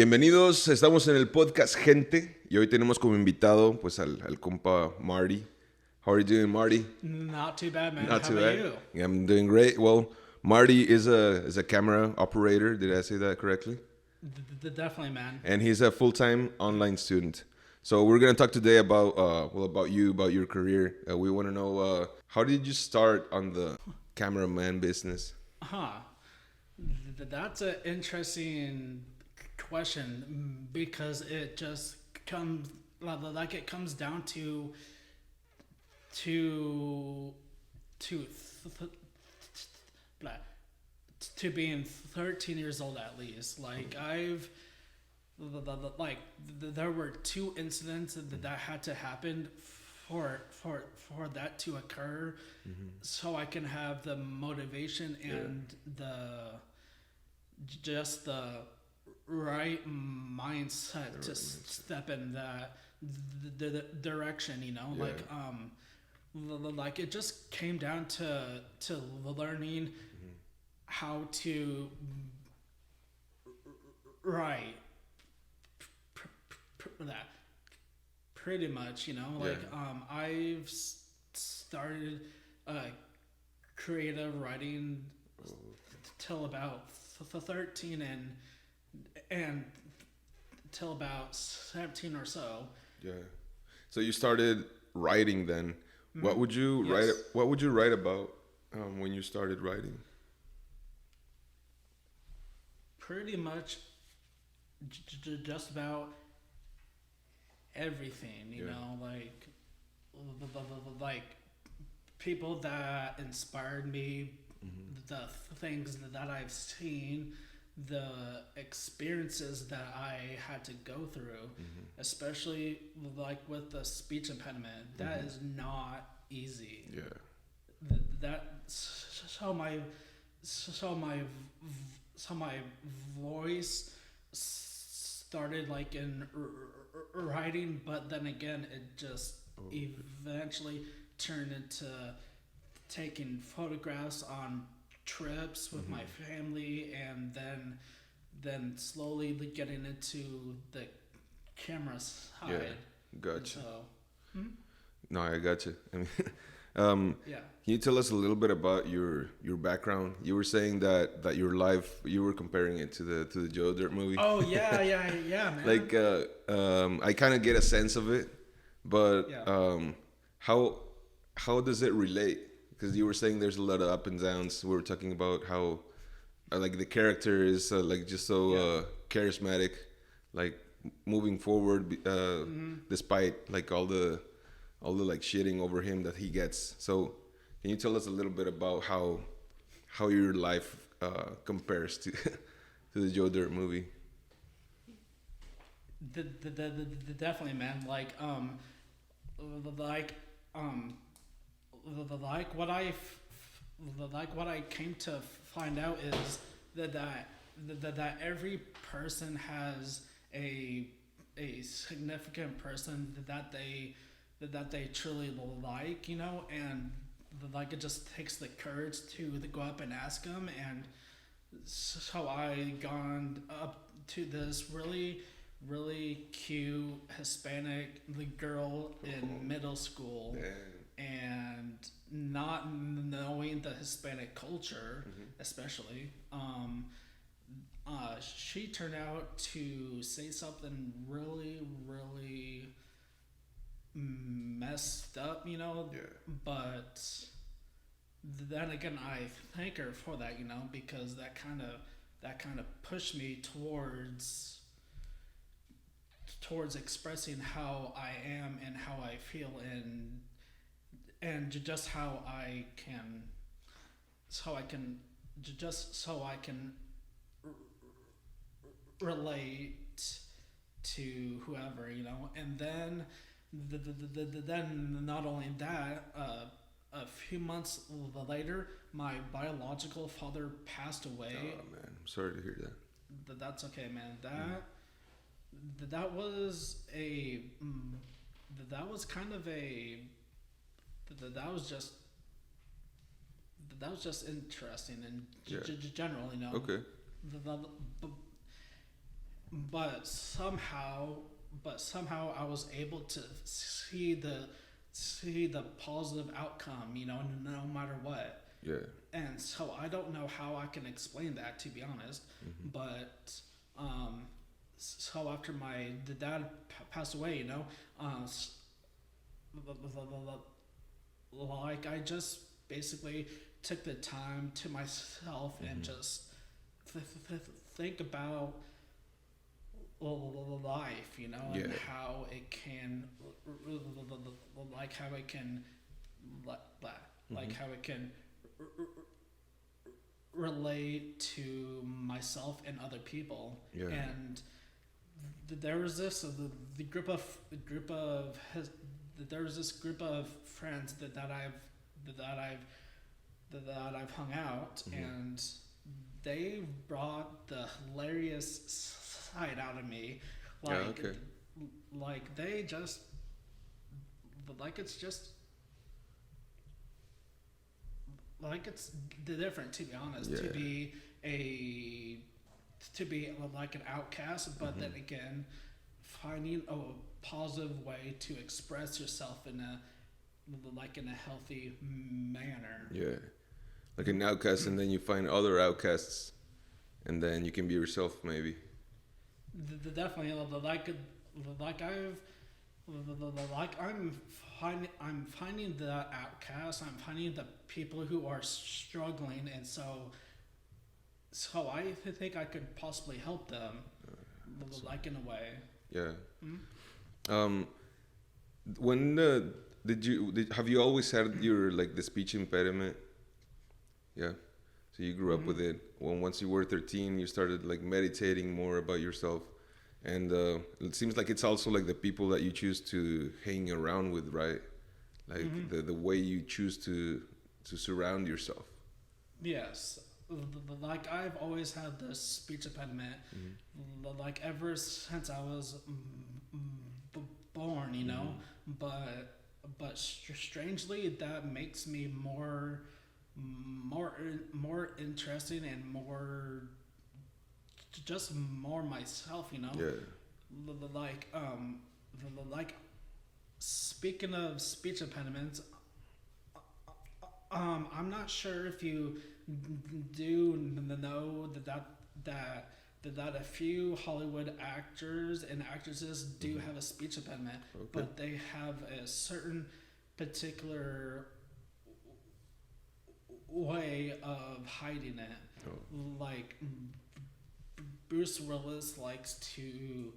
Bienvenidos, estamos en el podcast Gente y hoy tenemos como invitado pues al compa Marty. How are you doing, Marty? Not too bad, man. Not How too about bad. you? Yeah, I'm doing great. Well, Marty is a camera operator. Did I say that correctly? Definitely, man. And he's a full-time online student. So we're gonna talk today about about you, about your career. We want to know how did you start on the cameraman business? Huh. That's an interesting question because it just comes like it comes down to to blah, to being 13 years old at least. Like like there were two incidents that had to happen for that to occur, so I can have the motivation and just the right mindset to step in the direction. Like it just came down to learning how to write that pretty much, I've started creative writing till about 13 and till about 17 or so. Yeah. So you started writing then. What would you Yes. write? What would you write about when you started writing? Pretty much just about everything, like people that inspired me, the things that I've seen, the experiences that I had to go through, especially like with the speech impediment. That is not easy. Yeah. That so my voice started like in writing, but then again it just eventually turned into taking photographs on trips with my family, and then slowly getting into the camera side. Yeah. Gotcha. So No, I gotcha. I mean, yeah. can you tell us a little bit about your background? You were saying that your life, you were comparing it to the Joe Dirt movie. Oh yeah, man. Like I kind of get a sense of it, but Yeah. how does it relate? Because you were saying there's a lot of up and downs. We were talking about how like the character is like just so charismatic, like moving forward despite like all the like shitting over him that he gets. So can you tell us a little bit about how your life compares to to the Joe Dirt movie? Definitely, man. Like like what I came to find out is that every person has a significant person that they truly like, and like it just takes the courage to go up and ask them. And so I gone up to this really cute Hispanic girl in middle school. And not knowing the Hispanic culture, especially, she turned out to say something really messed up, but then again, I thank her for that, because that kind of pushed me towards expressing how I am and how I feel, and just how I can relate to whoever, and then then not only that, a few months later, my biological father passed away. Oh man, I'm sorry to hear that. That's okay, man. That was a that was kind of a that was just interesting in general, Okay. The, the, but somehow I was able to see the positive outcome, no matter what. Yeah. And so I don't know how I can explain that, to be honest. Mm-hmm. But so after my the dad passed away, like I just basically took the time to myself and Mm-hmm. just think about life, Yeah. and how it can, like how it can, Mm-hmm. like how it can relate to myself and other people. Yeah. And there was the group of his, there was this group of friends that I've that I've hung out, Mm-hmm. and they brought the hilarious side out of me. Yeah. Like, Okay. they just, it's just, it's different, to be honest, Yeah. a to be like an outcast, but Mm-hmm. then again, finding a positive way to express yourself in a healthy manner. Yeah. Like an outcast, and then you find other outcasts, and then you can be yourself, maybe. Definitely, like I've like I'm finding the outcasts. I'm finding the people who are struggling, and so I think I could possibly help them, like in a way. Yeah. Mm-hmm. Um. When have you always had your like the speech impediment? Yeah. So you grew up Mm-hmm. with it. When once you were 13, you started like meditating more about yourself, and it seems like it's also like the people that you choose to hang around with, right? Like Mm-hmm. the way you choose to surround yourself. Yes. Like I've always had this speech impediment, like ever since I was born, Mm-hmm. But strangely, that makes me more interesting and more just more myself, Yeah. Like like speaking of speech impediments, I'm not sure if you do know that a few Hollywood actors and actresses do Mm-hmm. have a speech impediment, Okay. but they have a certain particular way of hiding it. Oh. Like Bruce Willis likes to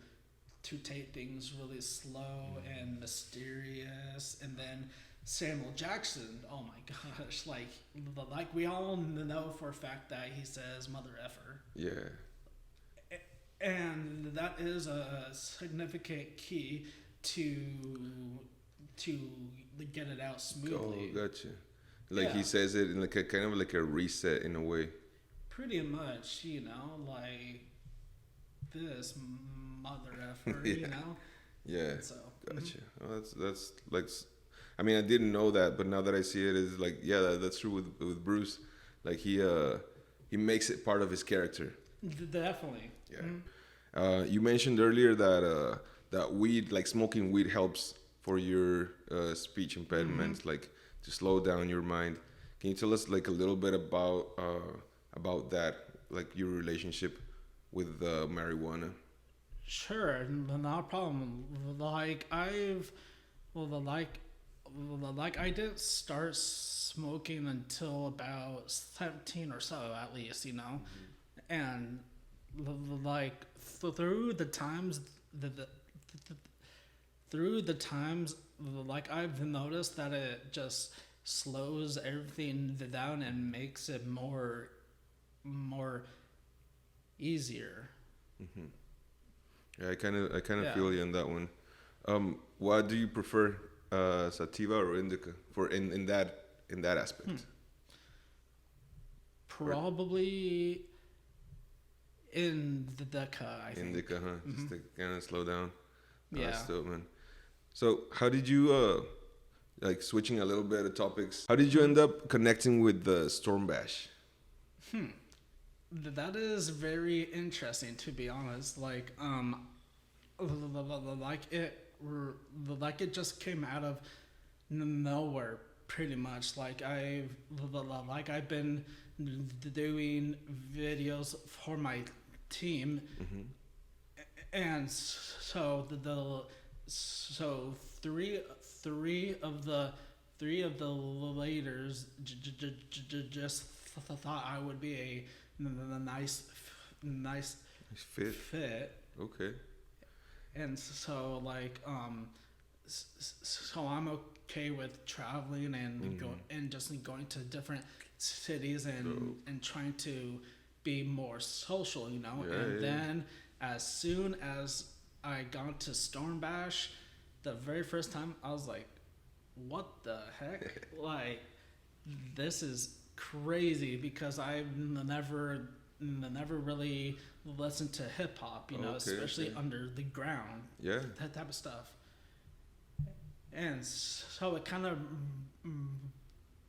take things really slow and mysterious, and then Samuel Jackson, oh my gosh, like we all know for a fact that he says mother effer, Yeah. and that is a significant key to to get it out Oh, smoothly. gotcha. Like Yeah, he says it in like a kind of like a reset in a way. pretty much, like this mother effer, Yeah. Yeah. So. Gotcha. Oh, that's like, I mean, I didn't know that, but now that I see it, it's like, yeah, that's true with Bruce. Like he makes it part of his character. Definitely. Yeah. Mhm. You mentioned earlier that that weed, like smoking weed, helps for your speech impediments, like to slow down your mind. Can you tell us like a little bit about that, like your relationship with marijuana? Sure, not a problem. Like well, like I didn't start smoking until about 17 or so, at least, and like through the times the through the times, like I've noticed that it just slows everything down and makes it more easier. Hmm. Yeah, I kind of Yeah. feel you on that one. What do you prefer, sativa or indica, for in that aspect? Or Probably in the Deca, I think. indica, huh? Just to kind of slow down. Oh, Yeah. that's dope, man. So, how did you like switching a little bit of topics? How did you end up connecting with the Storm Bash? That is very interesting, to be honest. Like like it just came out of nowhere, pretty much. I've been doing videos for my team, Hmm. and so three of the leaders just thought I would be a nice Nice fit. fit. Okay. And so so I'm okay with traveling and just going to different cities So and trying to be more social, yeah, and yeah, then as soon as I got to Storm Bash, the very first time I was like, what the heck? Like, this is crazy, because I've never really listened to hip hop, okay, especially okay. under the ground, Yeah. that type of stuff. And so it kind of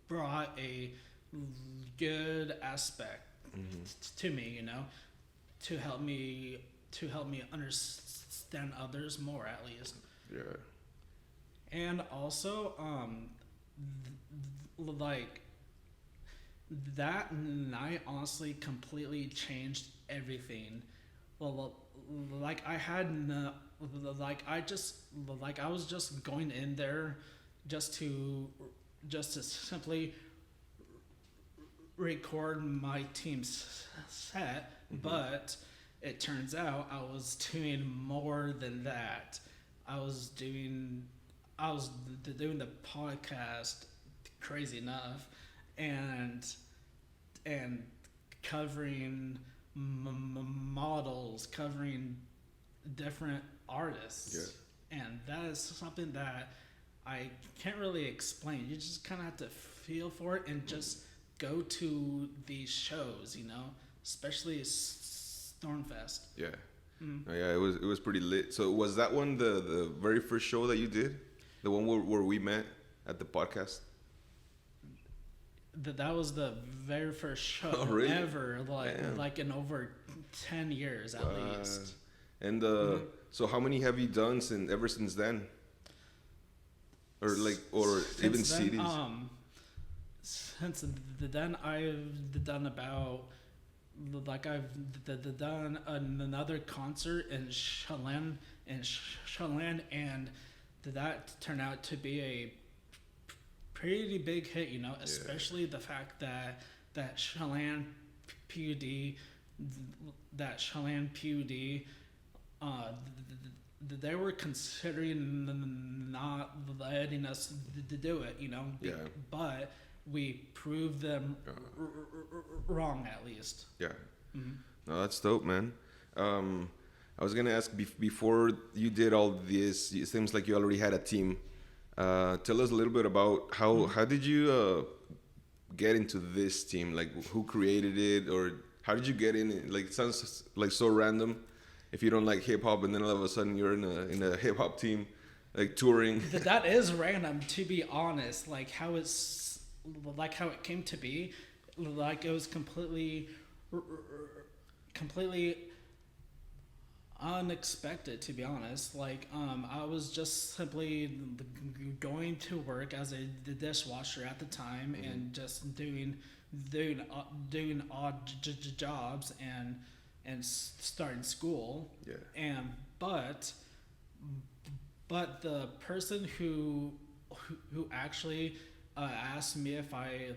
brought a good aspect Hmm. to me, to help me understand others more, at least. Yeah. And also, like, that night honestly completely changed everything. Well, like I had no, like I was just going in there just to simply record my team's set, Hmm. but it turns out I was doing more than that. I was doing I was doing the podcast, crazy enough, and and covering models, covering different Yeah. artists, and that is something that I can't really explain. You just kind of have to feel for it and just go to these shows, especially Stormfest. Yeah. Mm. Oh, yeah. It was pretty lit. So was that one the very first show that you did? The one where we met at the podcast? That was the very first Oh, show really? ever, Damn. like in over 10 years at least. And Mhm. so how many have you done ever since then? Or like, or even Since then, CDs? since then I've done about, like, I've done another concert in Chelan, and that turned out to be a pretty big hit, Yeah. especially the fact that Chelan PUD, uh, they were considering not letting us to do it, Yeah. but we proved them Uh, wrong, at least. yeah. Mhm. No, that's dope, man. I was gonna ask before you did all this. It seems like you already had a team. Tell us a little bit about how did you get into this team? Like, who created it, or how did you get in it? Like, it sounds like so random. If you don't like hip hop, and then all of a sudden you're in a hip hop team, like touring. That is random, to be honest. Like how it came to be, like it was completely unexpected, to be honest. I was just simply going to work as a dishwasher at the time, Mhm. and just doing odd jobs, and starting school. Yeah. And but the person who actually asked me if I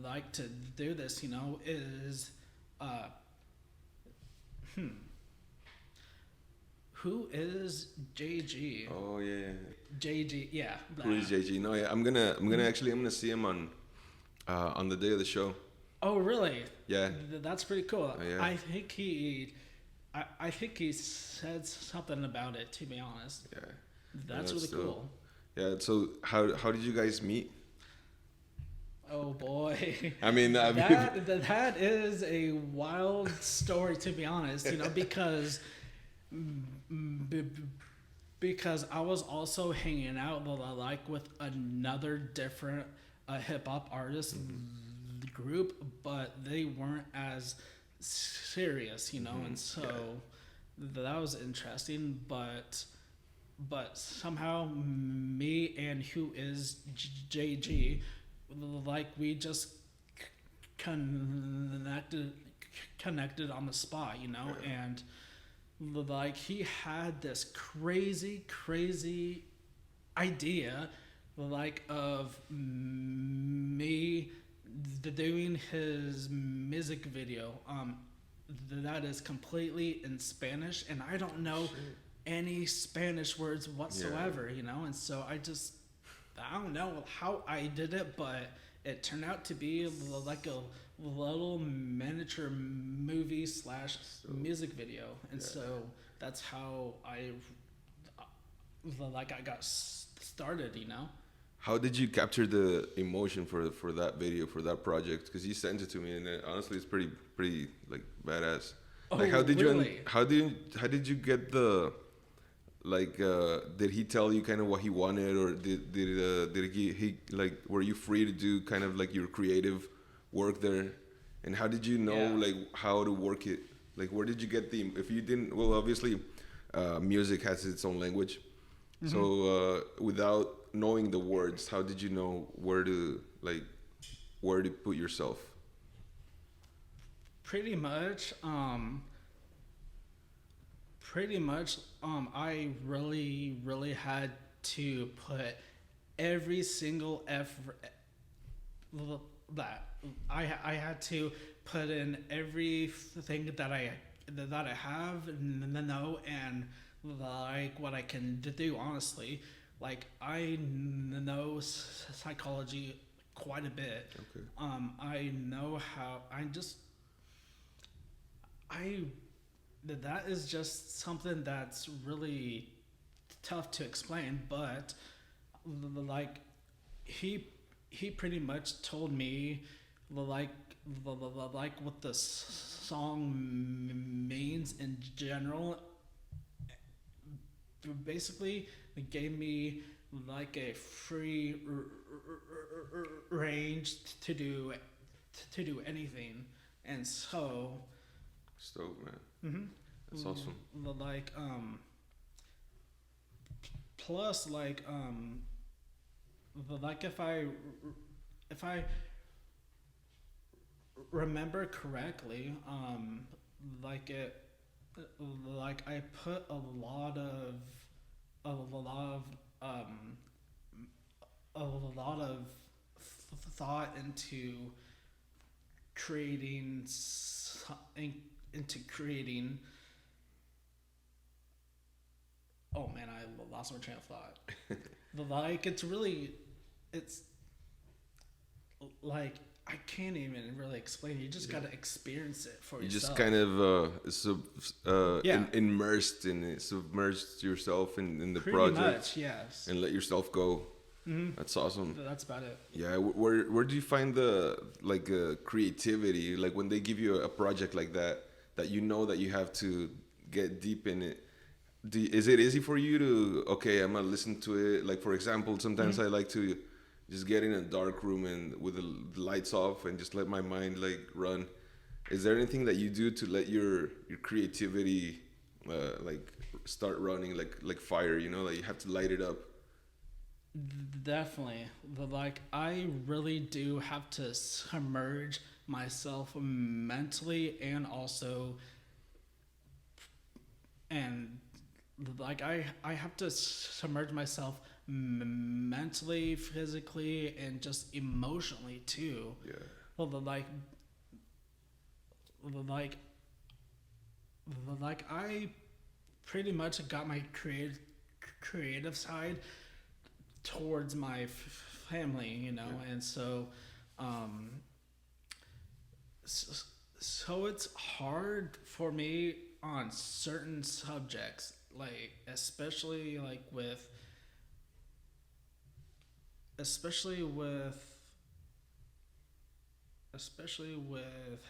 like to do this, is uh, who is JG? Oh yeah. JG, yeah. Who is JG? No, yeah. I'm gonna see him on the day of the show. Oh, really? Yeah. That's pretty cool. Oh, yeah. I think he said something about it, to be honest. Yeah. That's That's really dope. cool. Yeah. So how did you guys meet? Oh boy. I mean, That is a wild story, to be honest, because b- b- because I was also hanging out like with another different hip hop artist group, but they weren't as serious, you know, and so that was interesting, but somehow me and who is JG, like we just connected connected on the spot, you know, and like he had this crazy idea like of me doing his music video that is completely in Spanish, and I don't know any Spanish words whatsoever, you know, and so I don't know how I did it, but it turned out to be like a little miniature movie slash music video, and so that's how I got started, you know. How did you capture the emotion for that video, for that project? Because you sent it to me, and honestly, it's pretty like badass. Oh, like, how did really? how did you get the like? Did he tell you kind of what he wanted, or did he like? Were you free to do kind of like your creative work there? And how did you know like how to work it? Like, where did you get the? If you didn't, well, obviously, music has its own language. So without knowing the words, how did you know where to put yourself? Pretty much, I really had to put every single effort that I had to put in everything that I have know and like what I can do, honestly. Like I know psychology quite a bit. Okay. I know how I that is just something that's really tough to explain, but like he pretty much told me like what the song means in general. Basically, it gave me like a free range to do anything, and so Stoked, man. That's awesome. like plus like if I remember correctly, like it like I put a lot of a lot of thought into creating oh man, I lost my train of thought. Like it's like I can't even really explain it. You just gotta experience it for yourself. You just kind of immersed in it, submerged yourself in the Pretty project, much, yes. and let yourself go. That's awesome. That's about it. Yeah, where do you find the like creativity? Like when they give you a project like that you know that you have to get deep in it. Is it easy for you to I'm gonna listen to it? Like for example, sometimes I like to just get in a dark room and with the lights off and just let my mind like run. Is there anything that you do to let your creativity like start running like fire? You know, like you have to light it up. Definitely. Like I really do have to submerge myself mentally and also and like I have to submerge myself mentally, physically, and just emotionally too. Yeah. Well, like I pretty much got my creative side towards my family, you know, and so so it's hard for me on certain subjects, like especially with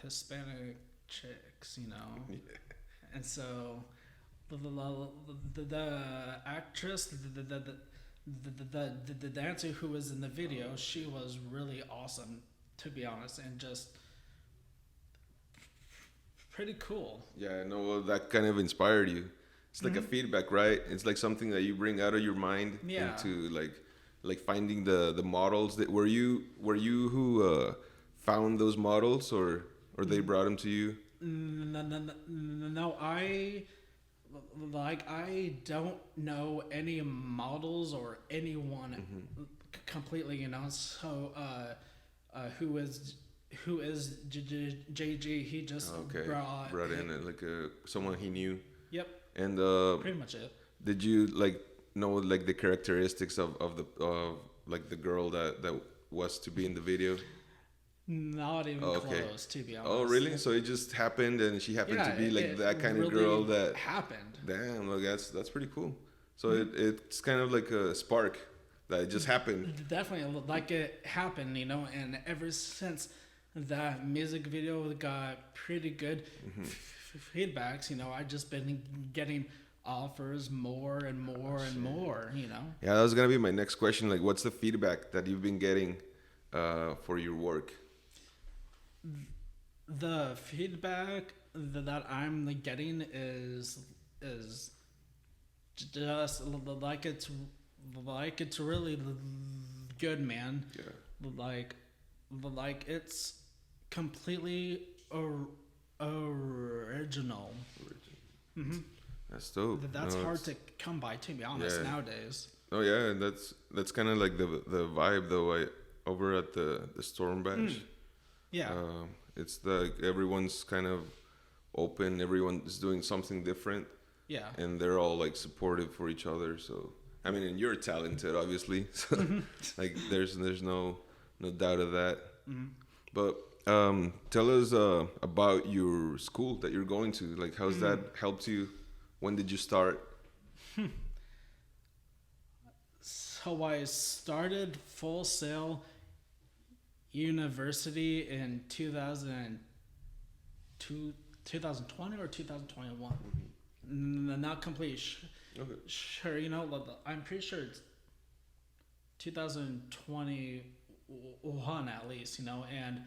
Hispanic chicks, you know. Yeah. And so the actress, the dancer who was in the video, she was really awesome, to be honest, and just pretty cool. Yeah, no, well, that kind of inspired you. It's like a feedback, right? It's like something that you bring out of your mind Yeah. into like finding the models. That were you who found those models, or they brought them to you? No, I don't know any models or anyone completely, So who is JG? He just Okay, brought. brought in like someone he knew. Yep, And pretty much it. did you like know like the characteristics of like the girl that was to be in the video? Not even Oh, okay. close, to be honest. Oh, really? So it just happened, and she happened Yeah, to be like it that kind of really girl that. happened. Damn, look, that's pretty cool. So it's kind of like a spark that it just happened. Definitely, like it happened, and ever since that music video got pretty good feedbacks, I just been getting offers more and more and more. Yeah, that was gonna be my next question. Like, what's the feedback that you've been getting for your work? The feedback that I'm getting is just like it's really good, man. Yeah. Like it's completely original. That's dope. That's No, hard it's- to come by, to be honest, Yeah. nowadays. Oh yeah, and that's kind of like the vibe though. Over at the Storm Bash. Yeah. It's like everyone's kind of open. Everyone is doing something different, Yeah. and they're all like supportive for each other. So I mean, and you're talented, obviously. So like, there's no doubt of that. But tell us about your school that you're going to. Like, how's that helped you? When did you start? So I started Full Sail University in 2020 or 2021. Not completely Okay. sure. I'm pretty sure it's 2021 at least. And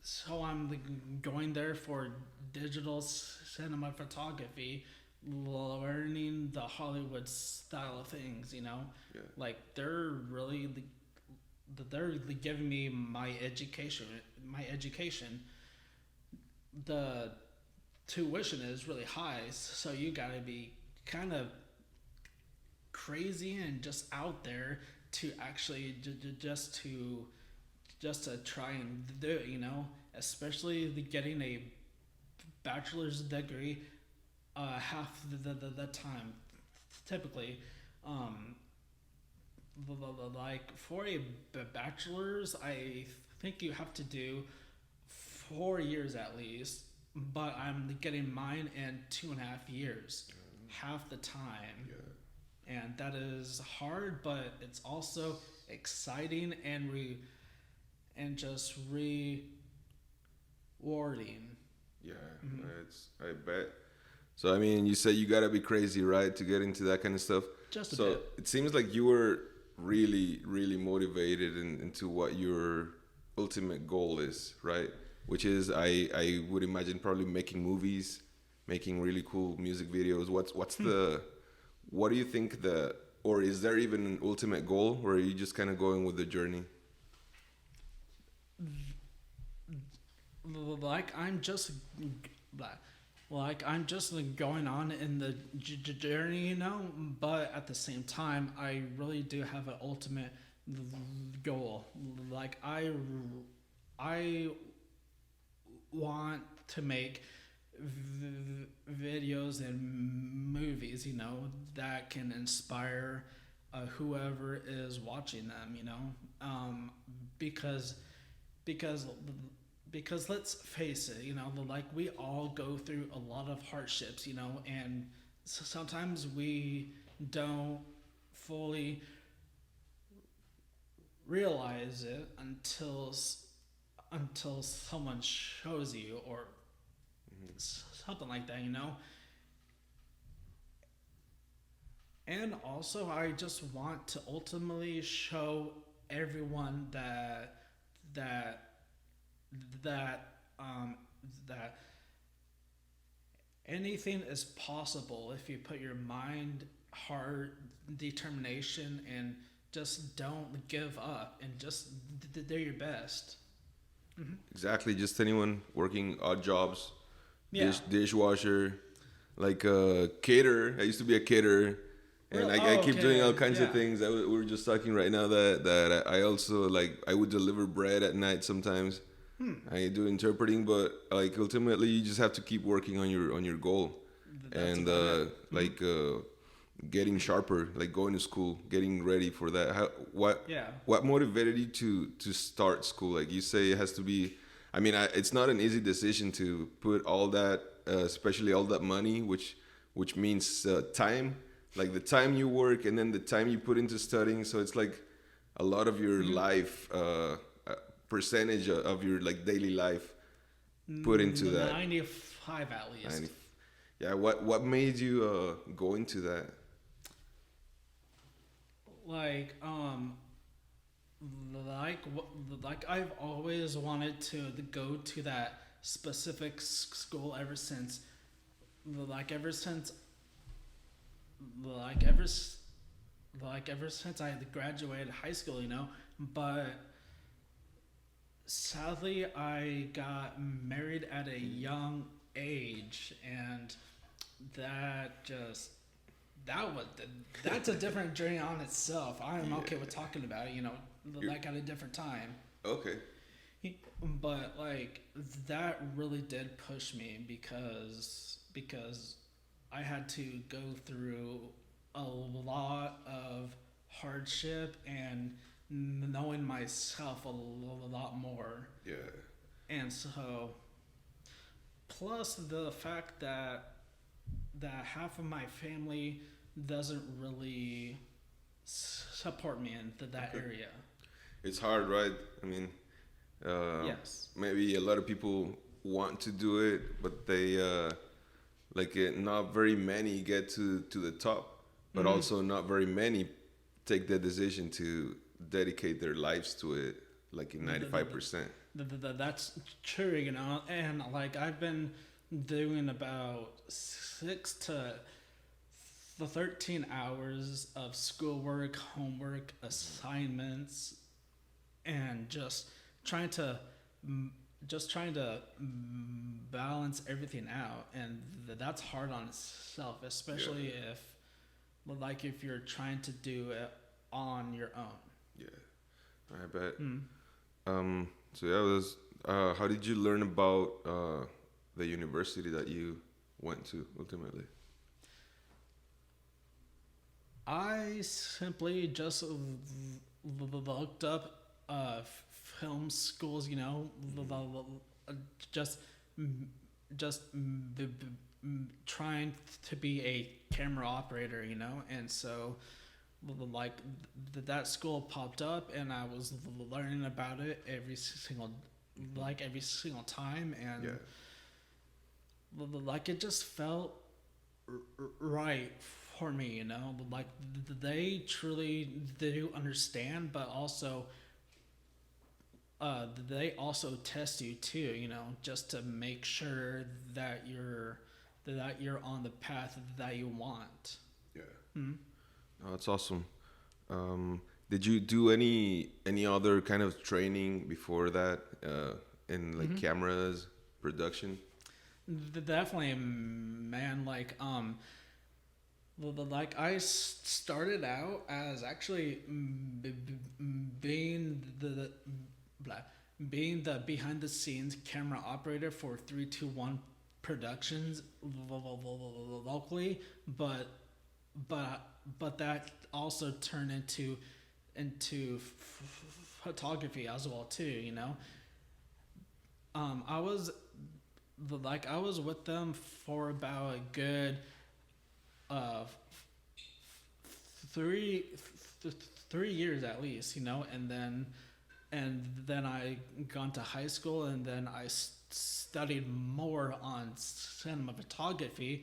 so I'm going there for digital cinema photography, learning the Hollywood style of things. Yeah. Like they're giving me my education. The tuition is really high, so you gotta be kind of crazy and just out there to actually just to try and do it. Especially getting a bachelor's degree, half the time typically. Like for a bachelor's, I think you have to do 4 years at least, but I'm getting mine in 2.5 years, half the time. And that is hard, but it's also exciting and just rewarding. Yeah, I bet. So I mean, you said you gotta be crazy, right, to get into that kind of stuff. Just a So bit. it seems like you were really, really motivated into what your ultimate goal is, right? Which is, I would imagine, probably making movies, making really cool music videos. What do you think or is there even an ultimate goal, or are you just kind of going with the journey? Like I'm just going on in the journey, but at the same time I really do have an ultimate goal. Like I want to make videos and movies, that can inspire whoever is watching them, because because let's face it, like we all go through a lot of hardships, and sometimes we don't fully realize it until someone shows you or something like that, And also, I just want to ultimately show everyone that um, that anything is possible if you put your mind, heart, determination, and just don't give up and just do your best. Hmm. Exactly. Just anyone working odd jobs, Yeah. dishwasher, like a caterer. I used to be a caterer, and Well, I oh, keep doing all okay. kinds of Yeah. things. We were just talking right now that I also like I would deliver bread at night sometimes. Hmm. I do interpreting, but like ultimately you just have to keep working on your goal, That's and about it. Hmm. like getting sharper, like going to school, getting ready for that. Yeah. What motivated you to start school? Like you say, it has to be. I mean, it's not an easy decision to put all that, especially all that money, which means time, like the time you work and then the time you put into studying. So it's like a lot of your Hmm. life, percentage of your like daily life put into that. 95 at And least. yeah, what made you go into that? Like, like I've always wanted to go to that specific school ever since, like ever since, like ever, like ever since I graduated high school, But sadly, I got married at a young age, and that just that was that's a different journey on itself. I am okay with Yeah. talking about it, You're, like at a different time. okay. But like that really did push me because I had to go through a lot of hardship and knowing myself a lot more. Yeah. And so plus the fact that half of my family doesn't really support me in that Okay. area. It's hard, right? I mean, Yes. maybe a lot of people want to do it, but they like not very many get to the top, but Hmm. also not very many take the decision to dedicate their lives to it, like in The, the, the, 95%. that's true, and like I've been doing about 6 to 13 hours of schoolwork, homework, assignments, and trying to trying to balance everything out, and that's hard on itself, Yeah, especially if you're trying to do it on your own. yeah, I bet. Hmm. So yeah, it was. How did you learn about the university that you went to ultimately? I simply just looked up film schools, just just trying to be a camera operator, and so like that school popped up, and I was learning about it every single time, Yeah, and like it just felt right for me, like they truly do understand, but also they also test you too, just to make sure that you're on the path that you want. yeah. Mm-hmm. Oh, that's awesome. Did you do any other kind of training before that in like Mm-hmm. cameras production? Definitely, man. Like I started out as actually being blah, being the behind the scenes camera operator for 321 Productions locally, but but that also turned into photography as well too. I was I was with them for about a good uh, 3 years at least, and then I gone to high school, and then I studied more on cinematography.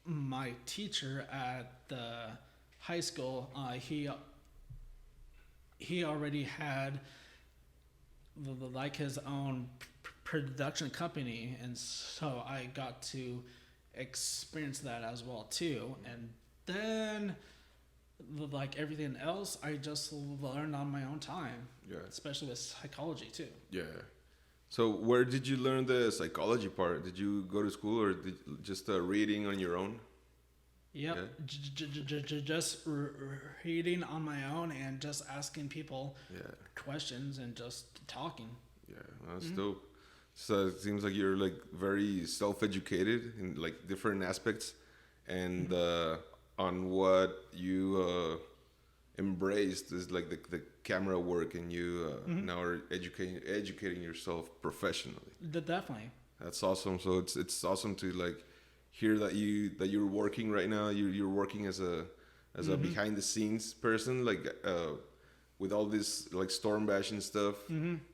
My teacher at the high school, he already had like his own production company, and so I got to experience that as well too. And then, like everything else, I just learned on my own time. Yeah. Especially with psychology too. Yeah. So where did you learn the psychology part? Did you go to school or just reading on your own? Yep. Yeah. Just reading on my own and just asking people Yeah. questions and just talking. Yeah. That's dope. So it seems like you're like very self-educated in like different aspects, and on what you embraced is like the camera work, and you now are educating yourself professionally. Definitely. That's awesome. So it's awesome to like hear that you're working right now. You're working as a behind the scenes person, like with all this like storm bashing stuff,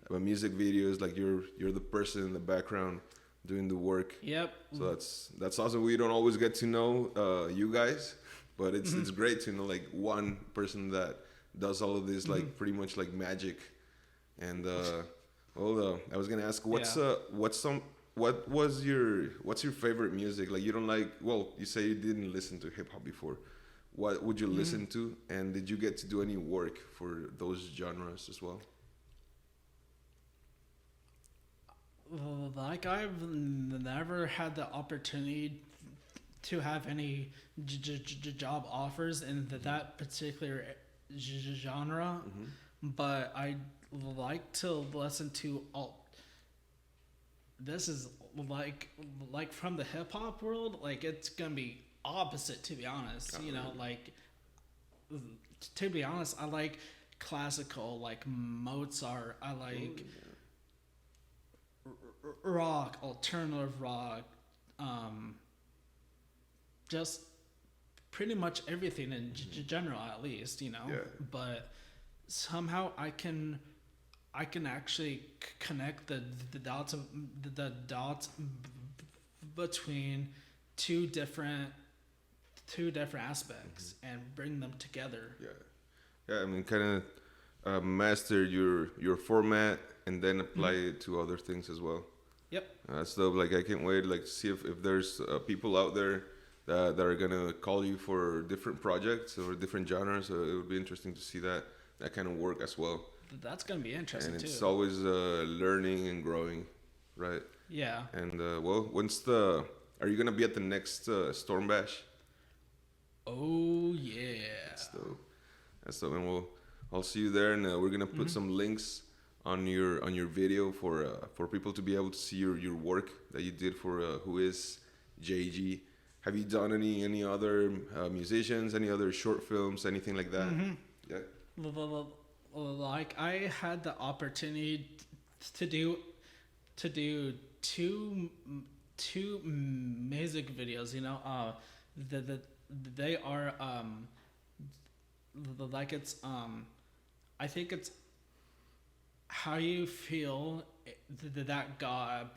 music videos. Like you're the person in the background doing the work. Yep. So that's awesome. We don't always get to know you guys, but it's great to know like one person that does all of this like pretty much like magic. And I was gonna ask what's your favorite music? Like you don't like, well, you say you didn't listen to hip hop before. What would you listen to? And did you get to do any work for those genres as well? Like I've never had the opportunity to have any job offers in that particular genre, but I like to listen to all. This is like from the hip hop world, like it's gonna be opposite, to be honest. You know, like to be honest, I like classical, like Mozart. I like rock, alternative rock, just pretty much everything in general, at least, you know. Yeah. But somehow I can actually connect the dots of the dots between two different aspects and bring them together. Yeah. I mean, kind of master your format and then apply it to other things as well. Yep. So like I can't wait like to see if there's people out there that are gonna call you for different projects or different genres. So it would be interesting to see that kind of work as well. That's gonna be interesting and too. it's always learning and growing, right? Yeah. And are you gonna be at the next Storm Bash? Oh yeah. That's dope. And I'll see you there, and we're gonna put some links on your video for people to be able to see your work that you did for Who Is JG. Have you done any other musicians, any other short films, anything like that? Yeah. Like I had the opportunity to do two music videos. You know, they are like it's I think it's How You Feel that got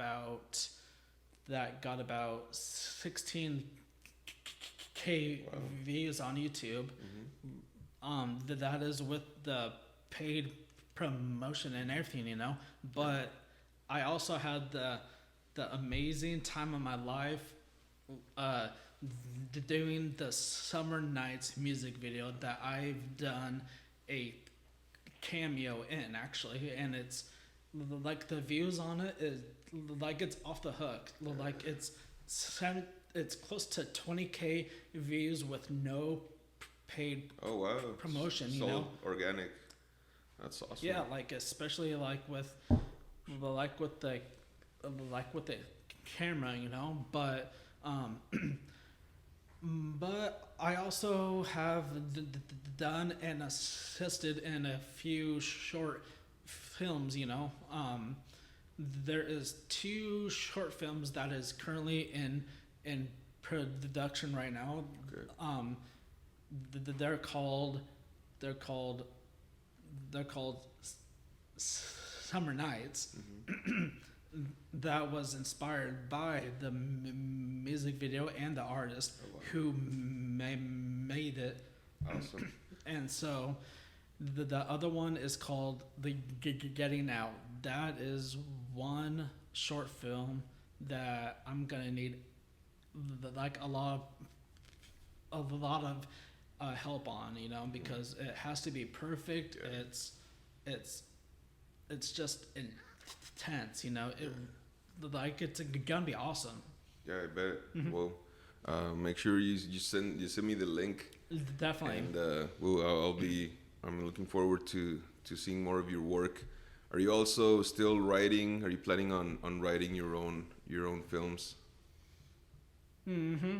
about 16K views on YouTube. That is with the paid promotion and everything, you know. But I also had the amazing time of my life doing the Summer Nights music video that I've done a cameo in, actually, and it's like the views on it is like it's off the hook. Like it's close to 20K views with no paid promotion. You know, organic. That's awesome. Yeah, like especially like with the camera, you know. But but I also have done and assisted in a few short films, you know. There is 2 short films that is currently in production right now. Okay. They're called Summer Nights. That was inspired by the music video and the artist who made it. Awesome. And so the other one is called The Getting Out. That is one short film that I'm gonna need like a lot of help on, you know, because it has to be perfect. Yeah. It's it's just intense, you know. It like it's gonna be awesome. Yeah, I bet. Well, make sure you send me the link, Definitely. and I'm looking forward to seeing more of your work. Are you also still writing? Are you planning on writing your own films? Mm-hmm.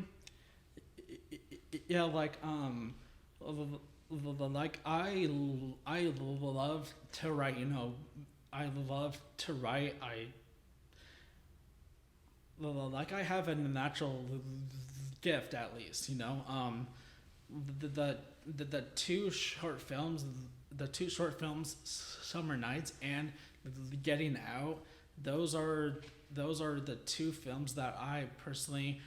Yeah, like I love to write. You know, I love to write. Like I have a natural gift, at least. You know, the the, the two short films, Summer Nights and Getting Out. Those are those are the two films that I personally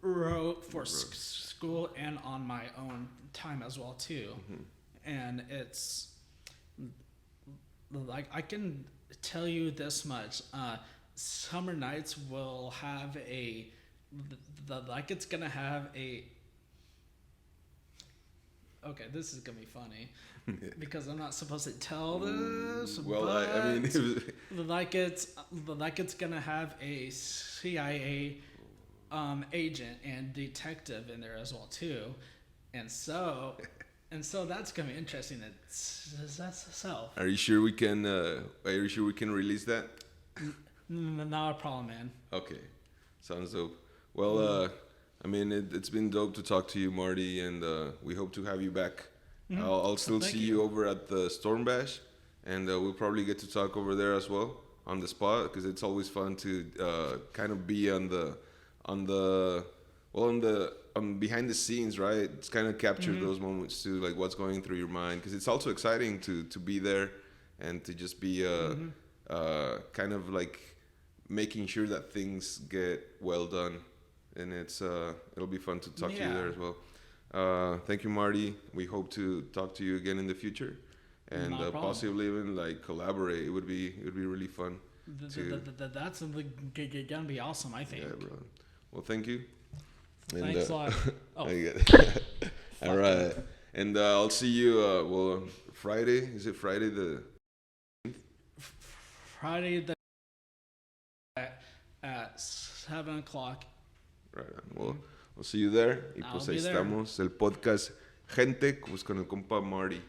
wrote for school and on my own time as well too. And it's like I can tell you this much: Summer Nights will have like it's gonna have a. Okay, this is gonna be funny because I'm not supposed to tell this. Well, but I mean, it was, like it's gonna have a CIA agent and detective in there as well too, and so that's gonna be interesting itself. are you sure we can? Are you sure we can release that? Not a problem, man. Okay, sounds dope. Well, I mean, it's been dope to talk to you, Marty, and we hope to have you back. I'll still Thank see you over at the Storm Bash, and we'll probably get to talk over there as well on the spot because it's always fun to kind of be on the behind the scenes, right? It's kind of capture those moments too, like what's going through your mind, because it's also exciting to be there and to just be kind of like making sure that things get well done, and it'll be fun to talk to you there as well. Thank you, Marty. We hope to talk to you again in the future, and Not a problem. possibly even like collaborate. It would be really fun. That's gonna be awesome, I think. Yeah, bro. Well, thank you. And, Thanks a lot. Oh, all right. And I'll see you. Well, Friday. Is it Friday the? Friday at 7 o'clock. Right on. Well, we'll see you there. Y I'll pues be ahí there. estamos. El podcast Gente, pues con el compa Marty.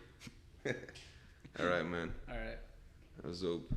All right, man. All right. That was dope.